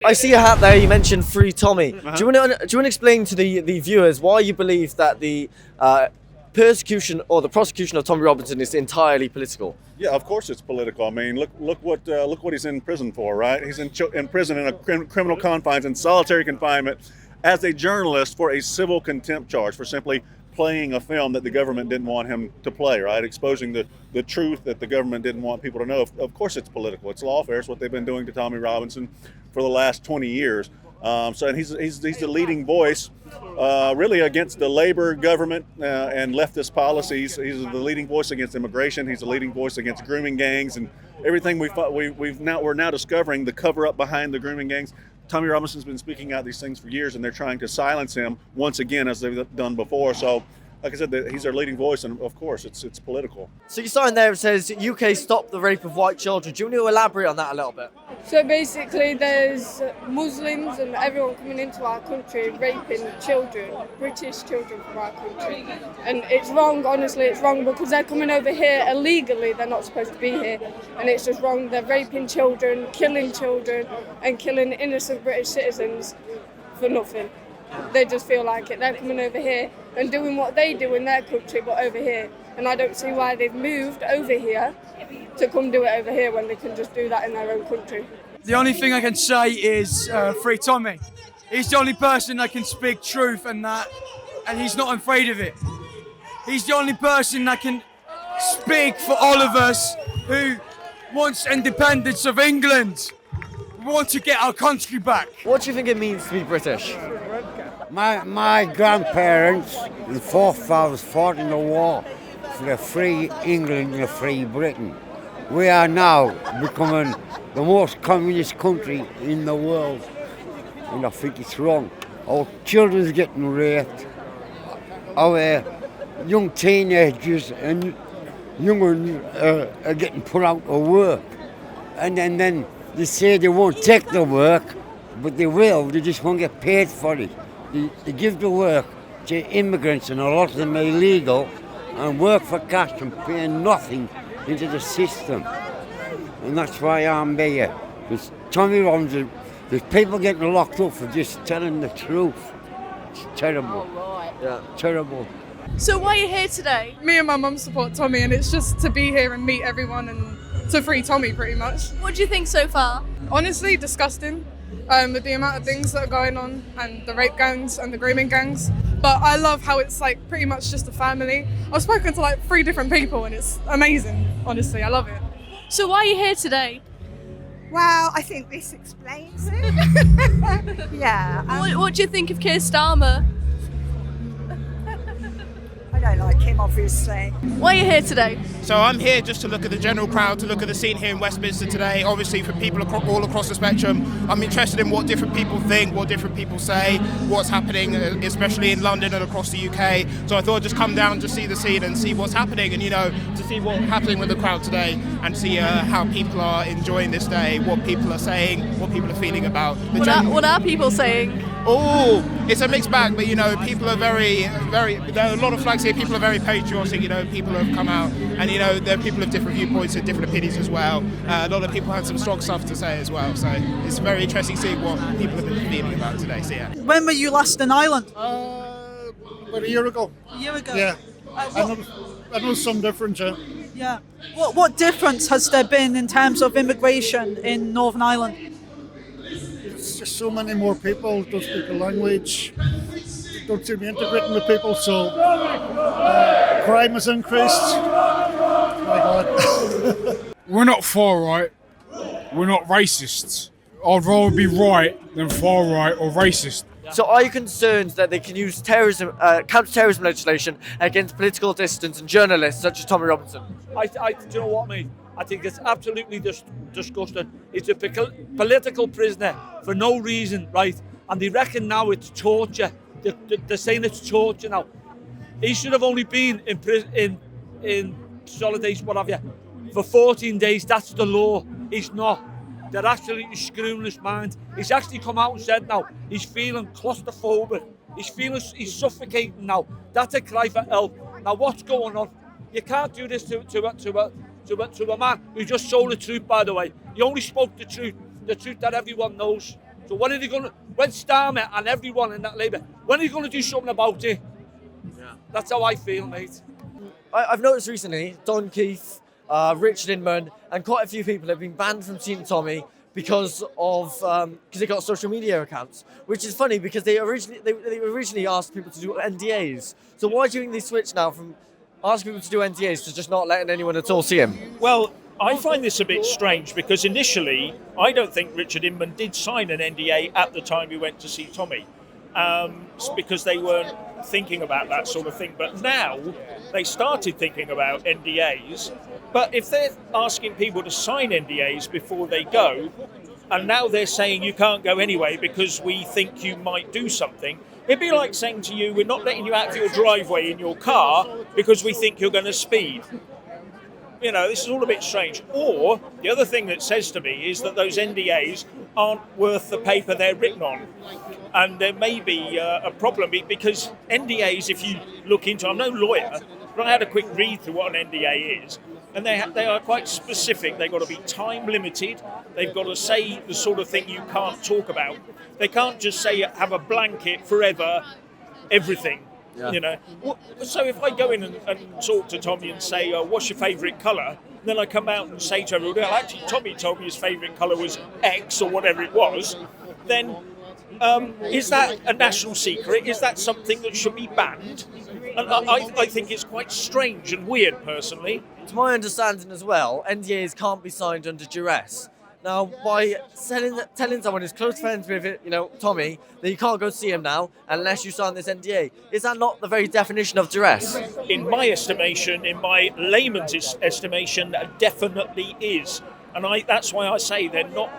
I see a hat there. You mentioned Free Tommy. Do you want to explain to the viewers why you believe that the persecution or the prosecution of Tommy Robinson is entirely political? Yeah, of course it's political. I mean, look what he's in prison for, right? He's in prison in a criminal confines, in solitary confinement, as a journalist for a civil contempt charge for simply playing a film that the government didn't want him to play, right? Exposing the truth that the government didn't want people to know. Of course it's political. It's lawfare. It's what they've been doing to Tommy Robinson for the last 20 years. And he's the leading voice really against the Labor government and leftist policies. He's the leading voice against immigration. He's the leading voice against grooming gangs and everything. We're now discovering the cover up behind the grooming gangs. Tommy Robinson's been speaking out these things for years, and they're trying to silence him once again, as they've done before. So, like I said, he's our leading voice, and of course, it's political. So you sign there, it says UK stop the rape of white children. Do you want to elaborate on that a little bit? So basically there's Muslims and everyone coming into our country raping children, British children from our country. And it's wrong, honestly, it's wrong because they're coming over here illegally, they're not supposed to be here. And it's just wrong, they're raping children, and killing innocent British citizens for nothing. They just feel like it. They're coming over here and doing what they do in their country, but over here. And I don't see why they've moved over here to come do it over here when they can just do that in their own country. The only thing I can say is Free Tommy. He's the only person that can speak truth and he's not afraid of it. He's the only person that can speak for all of us who wants independence of England. We want to get our country back. What do you think it means to be British? My grandparents and forefathers fought in the war for a free England and a free Britain. We are now becoming the most communist country in the world, and I think it's wrong. Our children's getting raped, our young teenagers and young ones are getting put out of work, and then they say they won't take the work, but they will, they just won't get paid for it. They give the work to immigrants, and a lot of them are illegal, and work for cash and pay nothing into the system. And that's why I'm here. There's Tommy Robinson, there's people getting locked up for just telling the truth. It's terrible. Yeah, terrible. So why are you here today? Me and my mum support Tommy, and it's just to be here and meet everyone and to free Tommy pretty much. What do you think so far? Honestly, disgusting with the amount of things that are going on and the rape gangs and the grooming gangs. But I love how it's like pretty much just a family. I've spoken to like 3 different people and it's amazing, honestly, I love it. So why are you here today? Well, I think this explains it. Yeah. What do you think of Keir Starmer? I don't like him, obviously. Why are you here today? So I'm here just to look at the general crowd, to look at the scene here in Westminster today. Obviously, for people all across the spectrum, I'm interested in what different people think, what different people say, what's happening, especially in London and across the UK. So I thought I'd just come down to see the scene and see what's happening, and to see what's happening with the crowd today, and see how people are enjoying this day, what people are saying, what people are feeling about. What are people saying? Oh, it's a mixed bag, but people are very, there are a lot of flags here. People are very patriotic. People have come out, and there are people of different viewpoints and different opinions as well. A lot of people had some strong stuff to say as well. So it's very interesting seeing what people have been feeling about today. So yeah. When were you last in Ireland? About a year ago. A year ago. Yeah. I know some difference. Yeah. What difference has there been in terms of immigration in Northern Ireland? There's just so many more people don't speak the language, don't seem to be integrating with people, so crime has increased. My God. We're not far right. We're not racists. I'd rather be right than far right or racist. So are you concerned that they can use counter-terrorism legislation against political dissidents and journalists such as Tommy Robinson? Do you know what I mean? I think it's absolutely disgusting. It's a political prisoner for no reason, right? And they reckon now it's torture. They're saying it's torture now. He should have only been in prison, in solitary, what have you, for 14 days. That's the law. He's not. They're absolutely screwing his mind. He's actually come out and said now he's feeling claustrophobic. He's suffocating now. That's a cry for help. Now what's going on? You can't do this to a man who just told the truth, by the way. He only spoke the truth that everyone knows. So when are they going to, when Starmer and everyone in that Labour, when are they going to do something about it? Yeah. That's how I feel, mate. I've noticed recently, Don Keefe, Richard Inman, and quite a few people have been banned from seeing Tommy because they got social media accounts, which is funny because they originally asked people to do NDAs. So why do you think they switched now from asking people to do NDAs to just not letting anyone at all see him? Well, I find this a bit strange because initially I don't think Richard Inman did sign an NDA at the time he went to see Tommy, because they weren't thinking about that sort of thing. But now they started thinking about NDAs. But if they're asking people to sign NDAs before they go, and now they're saying you can't go anyway because we think you might do something, it'd be like saying to you, we're not letting you out of your driveway in your car because we think you're going to speed. You know, this is all a bit strange. Or the other thing that says to me is that those NDAs aren't worth the paper they're written on. And there may be a problem because NDAs, if you look into, I'm no lawyer, but I had a quick read through what an NDA is. And they are quite specific. They've got to be time limited. They've got to say the sort of thing you can't talk about. They can't just say have a blanket forever, everything. Yeah. You know. So if I go in and talk to Tommy and say, "What's your favourite colour?" And then I come out and say to everyone, "Well, actually, Tommy told me his favourite colour was X or whatever it was," then is that a national secret? Is that something that should be banned? And I think it's quite strange and weird, personally. To my understanding as well, NDAs can't be signed under duress. Now, by telling someone who's close friends with, Tommy, that you can't go see him now unless you sign this NDA, is that not the very definition of duress? In my estimation, in my layman's estimation, definitely is. And that's why I say they're not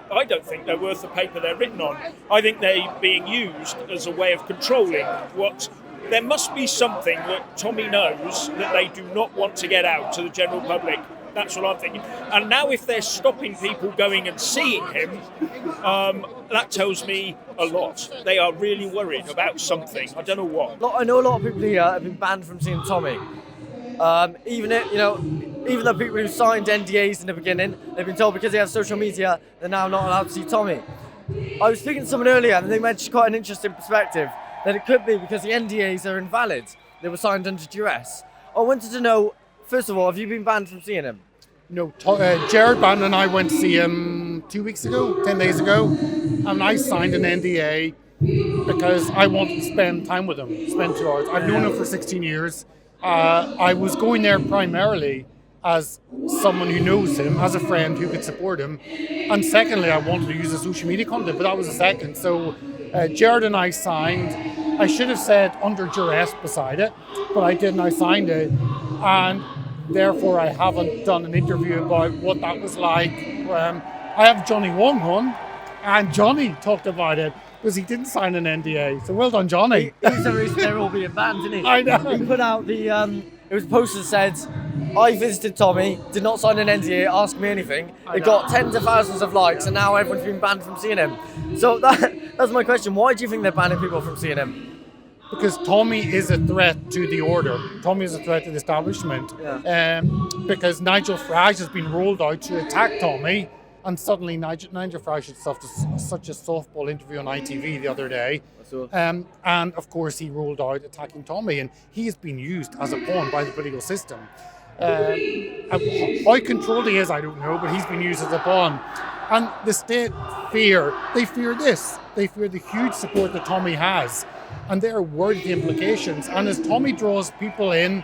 I don't think they're worth the paper they're written on. I think they're being used as a way of controlling there must be something that Tommy knows that they do not want to get out to the general public. That's what I'm thinking. And now if they're stopping people going and seeing him, that tells me a lot. They are really worried about something. I don't know what. I know a lot of people here have been banned from seeing Tommy. Even the people who signed NDAs in the beginning, they've been told because they have social media, they're now not allowed to see Tommy. I was speaking to someone earlier and they mentioned quite an interesting perspective, that it could be because the NDAs are invalid. They were signed under duress. I wanted to know, first of all, have you been banned from seeing him? No, Jared Bannon and I went to see him 2 weeks ago, 10 days ago, and I signed an NDA because I wanted to spend time with him, spend 2 hours. I've known him for 16 years. I was going there primarily as someone who knows him, as a friend who could support him. And secondly, I wanted to use the social media content, but that was a second. So Jared and I signed. I should have said under duress beside it, but I didn't. I signed it. And therefore, I haven't done an interview about what that was like. I have Johnny Wong on, and Johnny talked about it because he didn't sign an NDA. So well done, Johnny. He's the reason they're all being banned, isn't he? I know. He put out it was a post that said, "I visited Tommy, did not sign an NDA, ask me anything." It got tens of thousands of likes, and now everyone's been banned from seeing him. So that's my question. Why do you think they're banning people from seeing him? Because Tommy is a threat to the order. Tommy is a threat to the establishment. Yeah. Because Nigel Farage has been rolled out to attack Tommy, and suddenly Nigel Farage had such a softball interview on ITV the other day. And of course he rolled out attacking Tommy, and he has been used as a pawn by the political system. How controlled he is, I don't know, but he's been used as a pawn. And the state fear this. They fear the huge support that Tommy has. And they're worried of the implications. And as Tommy draws people in,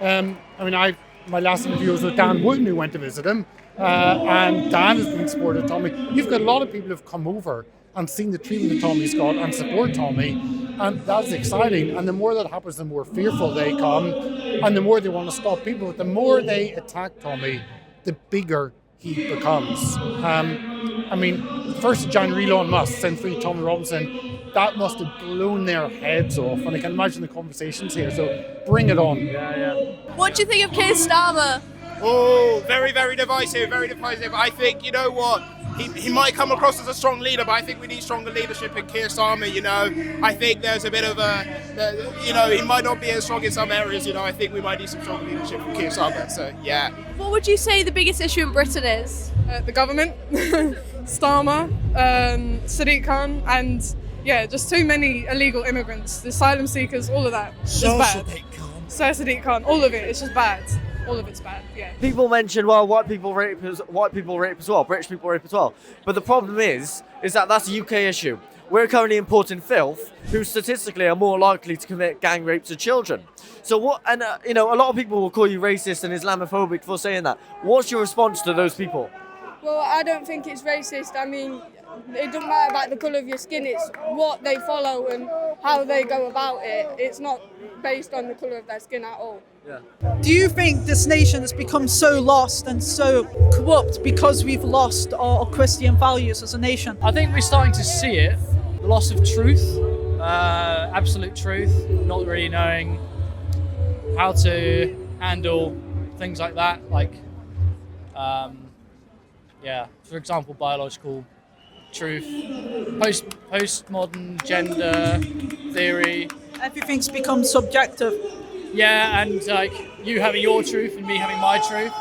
my last interview was with Dan Wooten, who went to visit him, and Dan has been supportive of Tommy. You've got a lot of people who've come over and seen the treatment that Tommy's got and support Tommy, and that's exciting. And the more that happens, the more fearful they come, and the more they want to stop people. But the more they attack Tommy, the bigger he becomes. 1st of January, Elon Musk sent free Tommy Robinson. That must have blown their heads off, and I can imagine the conversations here. So bring it on. Yeah. What do you think of Keir Starmer? Oh, very, very divisive, very divisive. I think, you know what, he might come across as a strong leader, but I think we need stronger leadership in Keir Starmer. You know, I think there's a bit of he might not be as strong in some areas. You know, I think we might need some stronger leadership from Keir Starmer. So yeah. What would you say the biggest issue in Britain is? The government, Starmer, Sadiq Khan, and just too many illegal immigrants, the asylum seekers, all of that. It's bad. Sadiq Khan, all of it. It's just bad. All of it's bad. Yeah. People mention, well, white people rape as well, British people rape as well. But the problem is that that's a UK issue. We're currently importing filth, who statistically are more likely to commit gang rapes of children. So what? And a lot of people will call you racist and Islamophobic for saying that. What's your response to those people? Well, I don't think it's racist. I mean, it doesn't matter about the colour of your skin, it's what they follow and how they go about it. It's not based on the colour of their skin at all. Yeah. Do you think this nation has become so lost and so corrupt because we've lost our Christian values as a nation? I think we're starting to see it. The loss of truth, absolute truth, not really knowing how to handle things like that. For example, biological truth, postmodern gender theory. Everything's become subjective. Yeah, and you having your truth and me having my truth,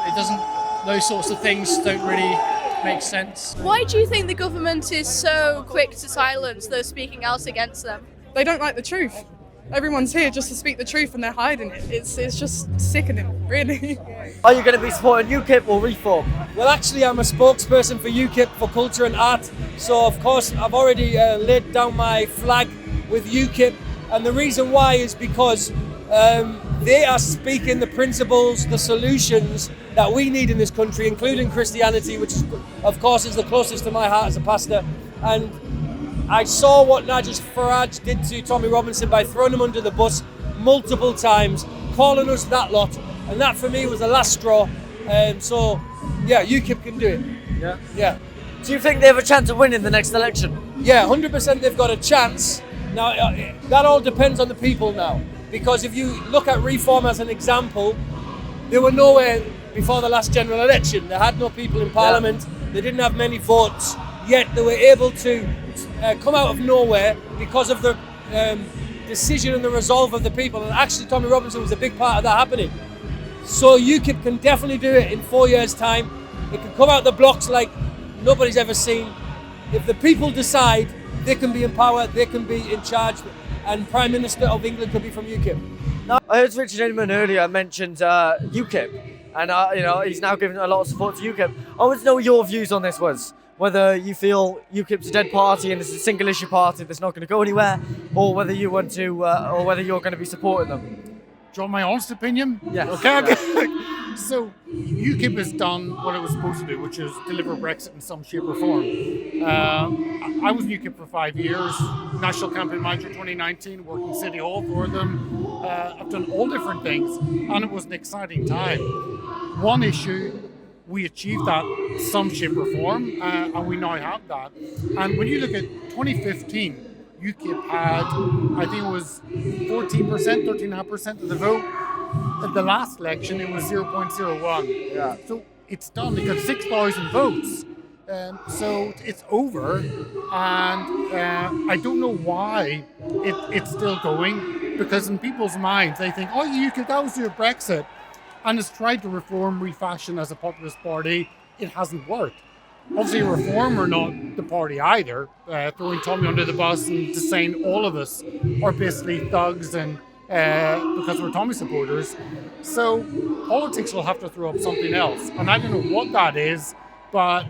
those sorts of things don't really make sense. Why do you think the government is so quick to silence those speaking out against them? They don't like the truth. Everyone's here just to speak the truth and they're hiding it. It's just sickening, really. Are you going to be supporting UKIP or Reform? Well, actually, I'm a spokesperson for UKIP for culture and art. So, of course, I've already laid down my flag with UKIP. And the reason why is because they are speaking the principles, the solutions that we need in this country, including Christianity, which, of course, is the closest to my heart as a pastor. And I saw what Nigel Farage did to Tommy Robinson by throwing him under the bus multiple times, calling us that lot, and that for me was the last straw. UKIP can do it. Yeah. Do you think they have a chance of winning the next election? Yeah, 100% they've got a chance. Now, that all depends on the people now, because if you look at Reform as an example, they were nowhere before the last general election. They had no people in Parliament, they didn't have many votes, yet they were able to come out of nowhere because of the decision and the resolve of the people. And actually, Tommy Robinson was a big part of that happening. So UKIP can definitely do it in 4 years' time. It can come out the blocks like nobody's ever seen. If the people decide, they can be in power, they can be in charge, and Prime Minister of England could be from UKIP. Now, I heard Richard Inman earlier mentioned UKIP, and he's now giving a lot of support to UKIP. I want to know what your views on this was. Whether you feel UKIP's a dead party and it's a single issue party that's not going to go anywhere, or whether you want to, or whether you're going to be supporting them. Do you want my honest opinion? Yeah. Okay. So UKIP has done what it was supposed to do, which is deliver Brexit in some shape or form. I was in UKIP for 5 years, National Campaign Manager 2019, worked in City Hall for them. I've done all different things, and it was an exciting time. One issue, we achieved that in some shape or form, and we now have that. And when you look at 2015, UKIP had, I think it was 14%, 13.5% of the vote. At the last election, it was 0.01. Yeah. So it's done. It got 6,000 votes. So it's over, and I don't know why it's still going, because in people's minds, they think, UKIP, that was your Brexit. And has tried to reform, refashion as a populist party. It hasn't worked. Obviously, Reform are not the party either, throwing Tommy under the bus and just saying all of us are basically thugs and because we're Tommy supporters. So politics will have to throw up something else. And I don't know what that is, but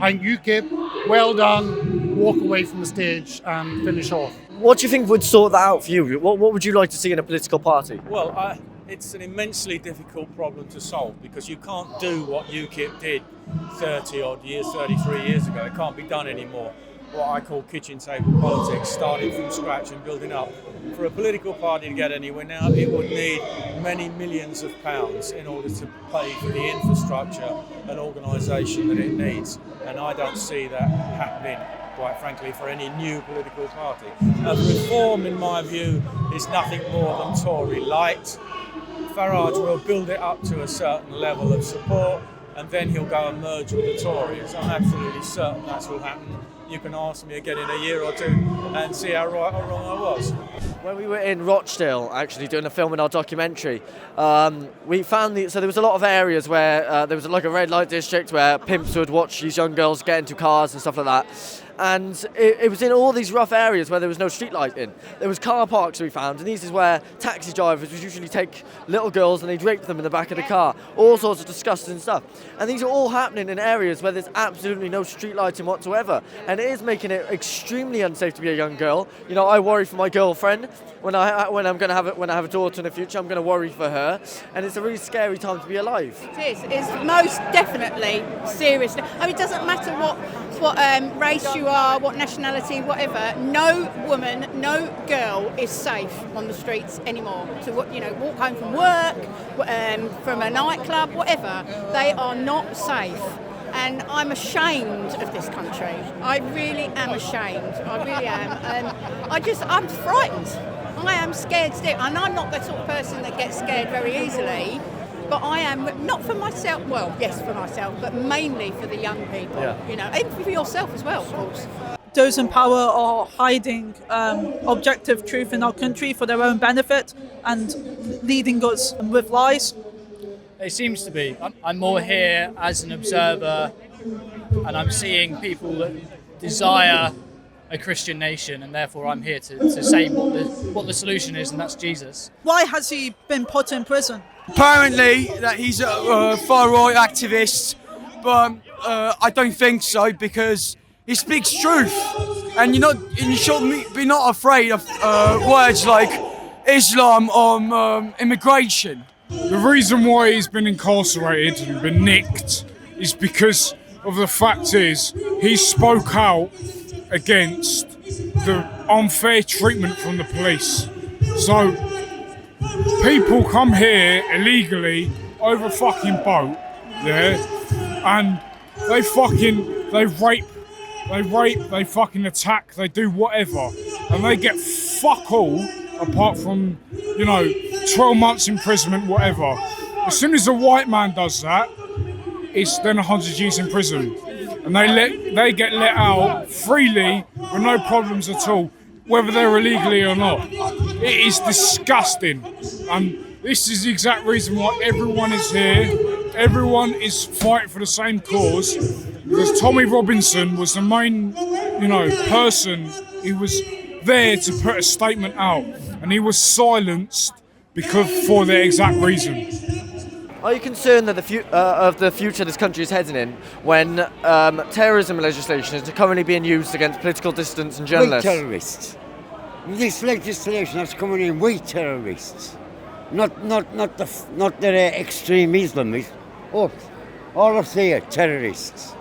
I'm UKIP, well done, walk away from the stage and finish off. What do you think would sort that out for you? What would you like to see in a political party? Well, it's an immensely difficult problem to solve, because you can't do what UKIP did 33 years ago. It can't be done anymore. What I call kitchen table politics, starting from scratch and building up. For a political party to get anywhere now, it would need many millions of pounds in order to pay for the infrastructure and organisation that it needs. And I don't see that happening, quite frankly, for any new political party. Reform, in my view, is nothing more than Tory light. Farage will build it up to a certain level of support, and then he'll go and merge with the Tories. I'm absolutely certain that's what will happen. You can ask me again in a year or two and see how right or wrong I was. When we were in Rochdale, actually doing a film in our documentary, we found so there was a lot of areas where there was like a red light district where pimps would watch these young girls get into cars and stuff like that. And it was in all these rough areas where there was no street lighting. There was car parks we found, and these is where taxi drivers would usually take little girls and they'd rape them in the back of the car. All sorts of disgusting stuff. And these are all happening in areas where there's absolutely no street lighting whatsoever. And it is making it extremely unsafe to be a young girl. You know, I worry for my girlfriend when I have a daughter in the future. I'm going to worry for her, and it's a really scary time to be alive. It is. It's most definitely seriously. I mean, it doesn't matter what race you are, what nationality, whatever. No woman, no girl is safe on the streets anymore. To walk home from work, from a nightclub, whatever. They are not safe. And I'm ashamed of this country. I really am ashamed. I really am. I'm frightened. I am scared stiff. And I'm not the sort of person that gets scared very easily. But I am, not for myself, well, yes, for myself, but mainly for the young people, and for yourself as well, of course. Those in power are hiding objective truth in our country for their own benefit and leading us with lies. It seems to be. I'm more here as an observer, and I'm seeing people that desire a Christian nation, and therefore I'm here to say what the solution is, and that's Jesus. Why has he been put in prison? Apparently that he's a far-right activist, but I don't think so, because he speaks truth, and you should be not afraid of words like Islam or immigration. The reason why he's been incarcerated and been nicked is because of the fact is he spoke out against the unfair treatment from the police. So people come here illegally over a fucking boat, and they rape, they fucking attack, they do whatever, and they get fuck all apart from 12 months imprisonment, whatever. As soon as a white man does that, it's then 100 years in prison, and they get let out freely with no problems at all, whether they're illegally or not. It is disgusting, and this is the exact reason why everyone is here. Everyone is fighting for the same cause, because Tommy Robinson was the main, person who was there to put a statement out, and he was silenced for the exact reason. Are you concerned that of the future this country is heading in when terrorism legislation is currently being used against political dissidents and journalists? We terrorists. This legislation that's coming in, we terrorists. Not the extreme Islamists. Oh, all of them terrorists.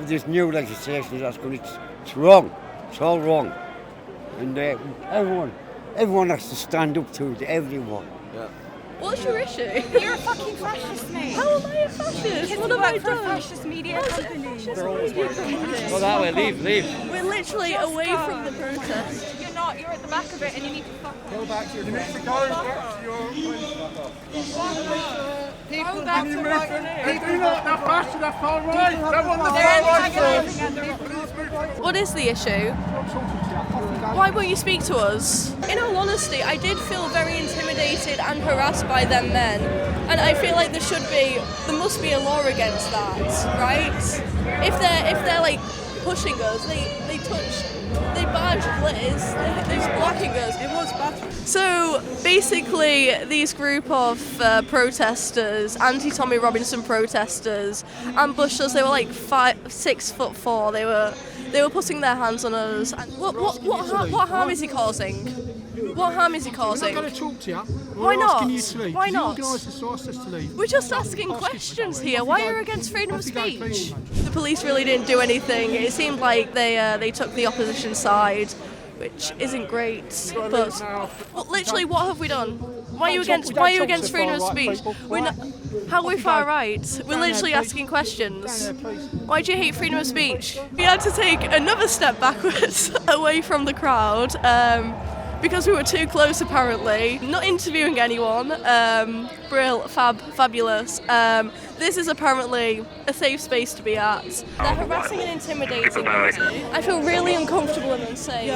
This new legislation that's coming, it's wrong. It's all wrong. And everyone has to stand up to it, everyone. Yeah. What's your issue? You're a fucking fascist, mate. How am I a fascist? What have I done? Fascist media company. Go that way, leave. We're literally away from the protest. You're not. You're at the back of it, and you need to fuck off. Go back to your place. People, can you move? People not that fast to that far right. Go on the far right. What is the issue? Why won't you speak to us? In all honesty, I did feel very intimidated and harassed by them men, and I feel like there must be a law against that, right? If they're like pushing us, they badge Liz, they're blocking us. It was bad. So basically, these group of protesters, anti-Tommy Robinson protesters, ambushed us. They were like 6'4". They were putting their hands on us. And what harm is he causing? What harm is he causing? I'm not going to talk to you. Why not? You to leave. Why not? To leave. We're just asking questions here. Why are you against freedom of speech? The police really didn't do anything. It seemed like they took the opposition side, which isn't great. But literally, what have we done? Why are you against freedom of speech? How are we far right? We're literally asking questions. Why do you hate freedom of speech? We had to take another step backwards away from the crowd. because we were too close apparently. Not interviewing anyone. Brill, fabulous. This is apparently a safe space to be at. They're harassing and intimidating us. I feel really uncomfortable and unsafe.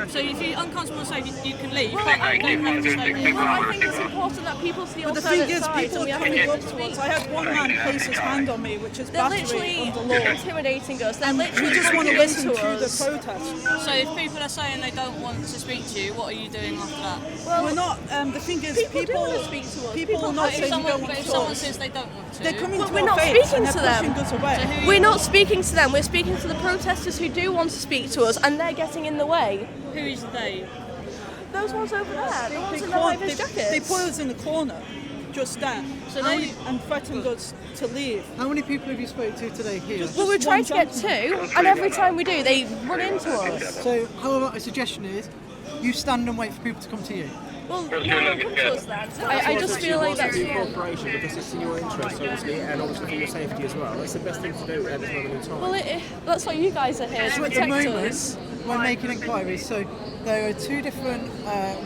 So if you're uncomfortable and safe, you can leave. You don't have to stay there. I think it's important that people see But the thing alternate is, sides people and we are have coming to up to us. I had one man place his hand on me, which is They're battery literally under law. intimidating us. They're And literally we just want to walking listen into to the us. protest. So if people are saying they don't want to speak to you, what are you doing after that? Well, we're not. The thing is, People do want to speak to us. People are not saying they don't want If to someone talk. says they don't want to, They're coming But to we're our not face speaking and to they're them. pushing us away. We're not speaking to them. We're speaking to the protesters who do want to speak to us, and they're getting in the way. who is they? Those ones over there. The ones in the can't- high-vis jackets. they put us in the corner, just there, and threatened us to leave. How many people have you spoke to today here? Well, we're trying to get two, and every time we do, they run into us. So, how about a suggestion is, you stand and wait for people to come to you. Well, no one comes to us then. I just feel like that's wrong. Cooperation, because it's in your interest, obviously, and obviously for your safety as well. That's the best thing to do at this moment in time. Well, that's why you guys are here, to So at the protect moment, us. we're making inquiries. So there are two different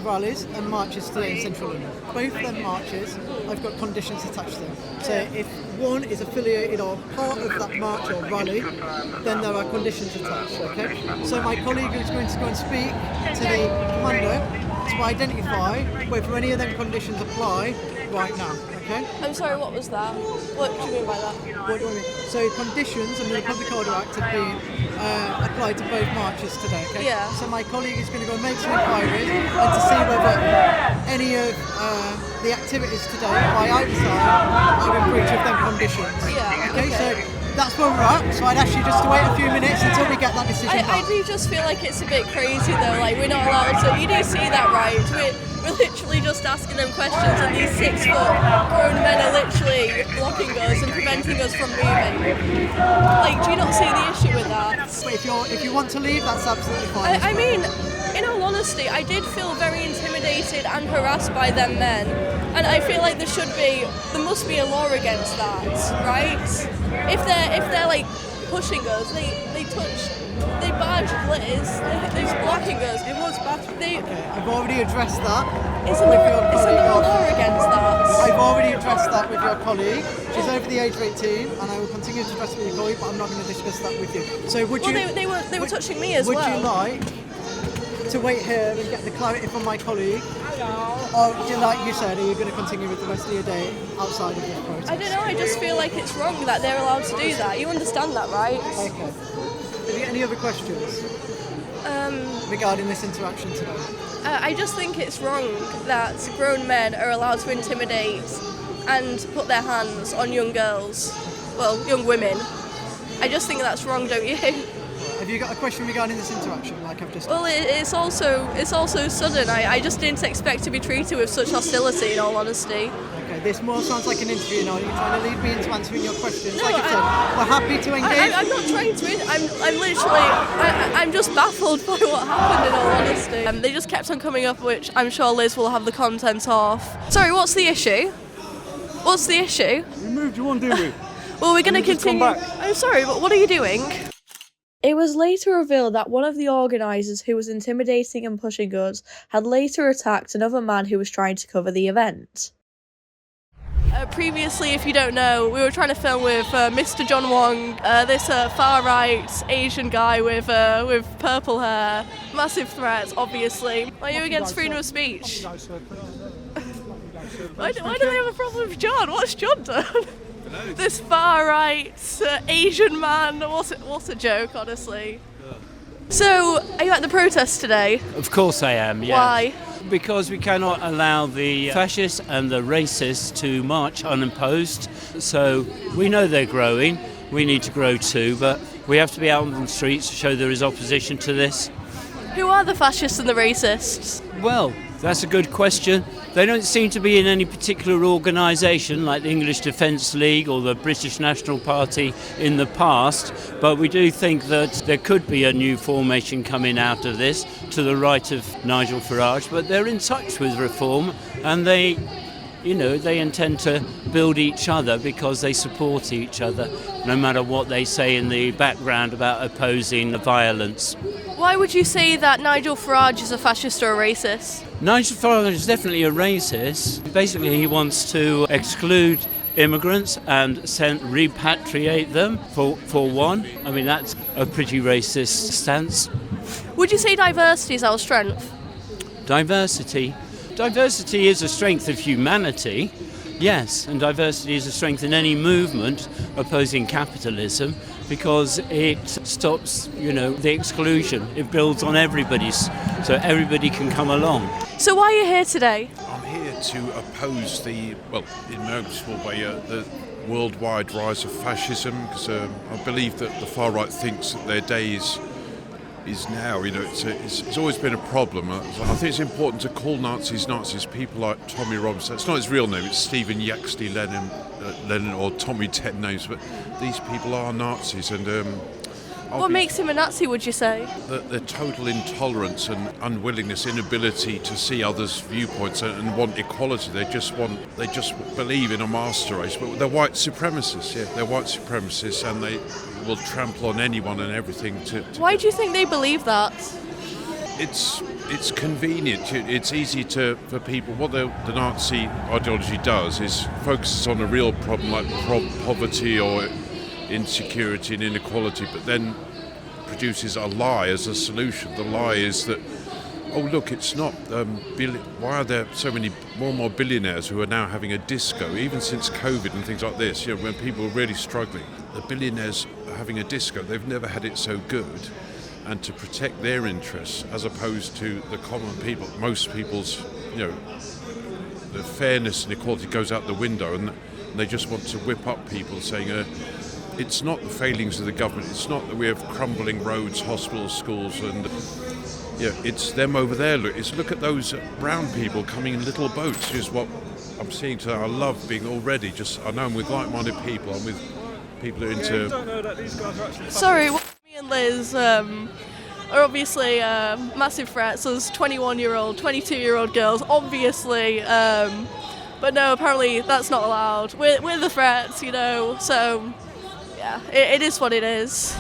rallies and marches today in Central London. Both of them marches, I've got conditions attached to them. So if one is affiliated or part of that march or rally, then there are conditions attached, okay? So my colleague is going to go and speak to the commander to identify whether any of them conditions apply right now, okay? I'm sorry, what was that? What do you mean by that? What do I mean? So conditions under the Public Order Act have been applied to both marches today, okay? Yeah. So my colleague is going to go and make some inquiries and to see whether any of the activities today by either side are in breach of them conditions. Yeah, Okay, so that's where we're at. So I'd ask you just to wait a few minutes until we get that decision I back. do just feel like it's a bit crazy though, like we're not allowed to. You do see that, right? We're literally just asking them questions and these 6-foot grown men are literally blocking us and preventing us from moving. Like, do you not see the issue with that? But if you want to leave, that's absolutely fine. I mean, in all honesty, I did feel very intimidated and harassed by them men. And I feel like there must be a law against that, right? If they're like pushing us, they badged Liz, they're blocking us. It was badged. Okay, I've already addressed that. Isn't there a law against that? I've already addressed that with your colleague. She's over the age of 18, and I will continue to address it with your colleague, but I'm not going to discuss that with you. So would you? Well, they were touching me as would well. Would you like to wait here and get the clarity from my colleague? Or, like you said, are you going to continue with the rest of your day outside of this protest? I don't know, I just feel like it's wrong that they're allowed to do that. You understand that, right? Okay. Have you got any other questions regarding this interaction today? I just think it's wrong that grown men are allowed to intimidate and put their hands on young girls, well, young women. I just think that's wrong, don't you? Have you got a question regarding this interaction, like I've just? Well, it's also sudden. I just didn't expect to be treated with such hostility, in all honesty. Okay, this more sounds like an interview now. You're trying to lead me into answering your questions. Like I said, we're happy to engage. I'm not trying to. I'm literally. I'm just baffled by what happened. In all honesty, they just kept on coming up, which I'm sure Liz will have the content of. Sorry, what's the issue? What's the issue? We moved you on, didn't we? Well, we're going to continue. I'm sorry, but what are you doing? It was later revealed that one of the organisers who was intimidating and pushing us had later attacked another man who was trying to cover the event. Previously, if you don't know, we were trying to film with Mr. John Wong, this far-right Asian guy with purple hair. Massive threat, obviously. Are you against freedom of speech? Why do they have a problem with John? What's John done? This far-right Asian man. What a joke, honestly. So, are you at the protest today? Of course I am, yeah. Why? Because we cannot allow the fascists and the racists to march unopposed. So we know they're growing, we need to grow too, but we have to be out on the streets to show there is opposition to this. Who are the fascists and the racists? Well, that's a good question. They don't seem to be in any particular organisation like the English Defence League or the British National Party in the past, but we do think that there could be a new formation coming out of this to the right of Nigel Farage, but they're in touch with reform and they intend to build each other because they support each other, no matter what they say in the background about opposing the violence. Why would you say that Nigel Farage is a fascist or a racist? Nigel Farage is definitely a racist. Basically, he wants to exclude immigrants and repatriate them for one. I mean, that's a pretty racist stance. Would you say diversity is our strength? Diversity is a strength of humanity, yes, and diversity is a strength in any movement opposing capitalism, because it stops, the exclusion. It builds on everybody's, so everybody can come along. So why are you here today? I'm here to oppose in no small way, the worldwide rise of fascism, because I believe that the far right thinks that their day is now. It's always been a problem. I think it's important to call Nazis Nazis. People like Tommy Robinson. It's not his real name. It's Stephen Yaxley Lenin or Tommy 10 names. But these people are Nazis, and what makes him a Nazi, would you say? The total intolerance and unwillingness, inability to see others' viewpoints and want equality. They just believe in a master race. But they're white supremacists. Yeah, they're white supremacists, and they will trample on anyone and everything. Why do you think they believe that? It's convenient. It's easy for people. What the Nazi ideology does is focuses on a real problem like poverty or insecurity and inequality, but then produces a lie as a solution. The lie is that, oh look, it's not. Why are there so many more and more billionaires who are now having a disco? Even since COVID and things like this, when people are really struggling, the billionaires are having a disco. They've never had it so good. And to protect their interests, as opposed to the common people, most people's, the fairness and equality goes out the window, and they just want to whip up people, saying, it's not the failings of the government, it's not that we have crumbling roads, hospitals, schools, and it's them over there. Look at those brown people coming in little boats, is what I'm seeing today. I love being already, I know I'm with like-minded people, I'm with people who are into... You don't know that these guys are actually... Sorry, me and Liz are obviously massive threats as 21-year-old, 22-year-old girls, obviously, but no, apparently that's not allowed. We're the threats, so... Yeah, it is what it is.